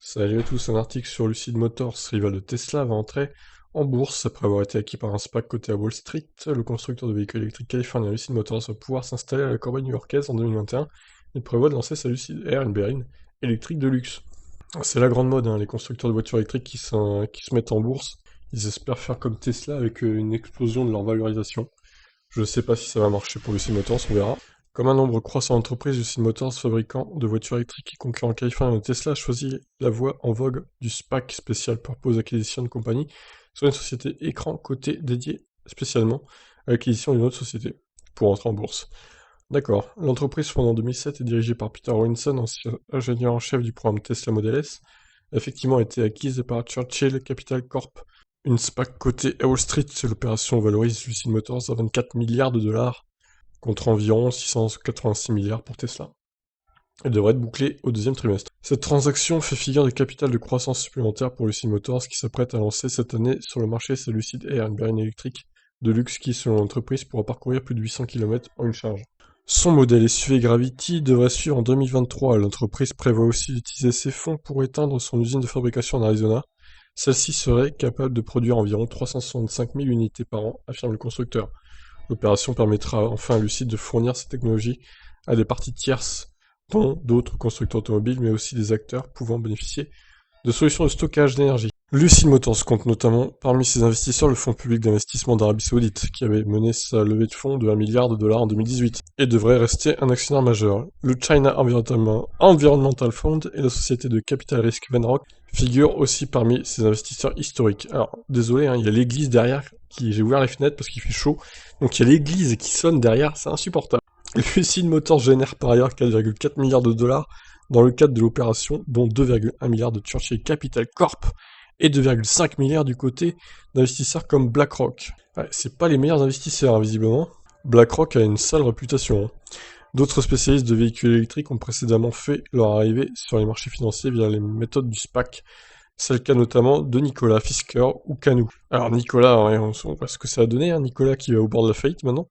Salut à tous, un article sur Lucid Motors, rival de Tesla, va entrer en bourse après avoir été acquis par un SPAC coté à Wall Street. Le constructeur de véhicules électriques californien Lucid Motors va pouvoir s'installer à la corbeille new-yorkaise en 2021. Il prévoit de lancer sa Lucid Air, une berline électrique de luxe. C'est la grande mode, hein, les constructeurs de voitures électriques qui se mettent en bourse. Ils espèrent faire comme Tesla avec une explosion de leur valorisation. Je ne sais pas si ça va marcher pour Lucid Motors, on verra. Comme un nombre croissant d'entreprises, Lucid Motors, fabricant de voitures électriques et concurrent californien de Tesla, a choisi la voie en vogue du SPAC, Special Purpose Acquisition Company, soit une société écran cotée dédiée spécialement à l'acquisition d'une autre société, pour entrer en bourse. D'accord. L'entreprise, fondée en 2007 et dirigée par Peter Winson, ancien ingénieur en chef du programme Tesla Model S, a effectivement été acquise par Churchill Capital Corp. Une SPAC cotée à Wall Street, l'opération valorise Lucid Motors à 24 milliards de dollars, contre environ 686 milliards pour Tesla. Elle devrait être bouclée au deuxième trimestre. Cette transaction fait figure de capital de croissance supplémentaire pour Lucid Motors qui s'apprête à lancer cette année sur le marché sa Lucid Air, une berline électrique de luxe qui, selon l'entreprise, pourra parcourir plus de 800 km en une charge. Son modèle SUV Gravity devrait suivre en 2023. L'entreprise prévoit aussi d'utiliser ses fonds pour éteindre son usine de fabrication en Arizona. Celle-ci serait capable de produire environ 365 000 unités par an, affirme le constructeur. L'opération permettra enfin à Lucid de fournir cette technologie à des parties tierces, dont d'autres constructeurs automobiles, mais aussi des acteurs pouvant bénéficier de solutions de stockage d'énergie. Lucid Motors compte notamment parmi ses investisseurs le fonds public d'investissement d'Arabie Saoudite, qui avait mené sa levée de fonds de 1 milliard de dollars en 2018, et devrait rester un actionnaire majeur. Le China Environmental Fund et la société de capital risque Venrock figurent aussi parmi ses investisseurs historiques. Alors, désolé, hein, il y a l'église derrière, j'ai ouvert les fenêtres parce qu'il fait chaud, donc il y a l'église qui sonne derrière, c'est insupportable. Lucid Motors génère par ailleurs 4,4 milliards de dollars dans le cadre de l'opération, dont 2,1 milliards de Churchill Capital Corp et 2,5 milliards du côté d'investisseurs comme BlackRock. Ouais, c'est pas les meilleurs investisseurs, hein, visiblement. BlackRock a une sale réputation. Hein. D'autres spécialistes de véhicules électriques ont précédemment fait leur arrivée sur les marchés financiers via les méthodes du SPAC. C'est le cas notamment de Nicolas Fisker ou Canou. Alors Nicolas, ouais, on voit ce que ça a donné, hein, Nicolas qui va au bord de la faillite maintenant,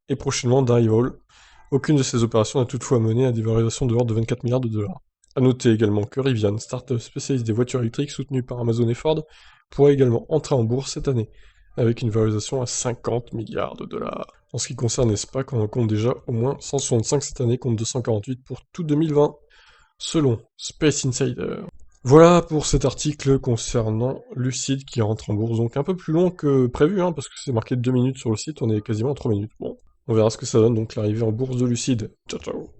et prochainement d'Arrival. Aucune de ces opérations n'a toutefois mené à des valorisations de l'ordre de 24 milliards de dollars. A noter également que Rivian, start-up spécialiste des voitures électriques soutenue par Amazon et Ford, pourrait également entrer en bourse cette année, avec une valorisation à 50 milliards de dollars. En ce qui concerne les SPAC, on en compte déjà au moins 165 cette année contre 248 pour tout 2020, selon Space Insider. Voilà pour cet article concernant Lucid qui rentre en bourse, donc un peu plus long que prévu, hein, parce que c'est marqué 2 minutes sur le site, on est quasiment à 3 minutes. Bon, on verra ce que ça donne, donc l'arrivée en bourse de Lucid. Ciao ciao.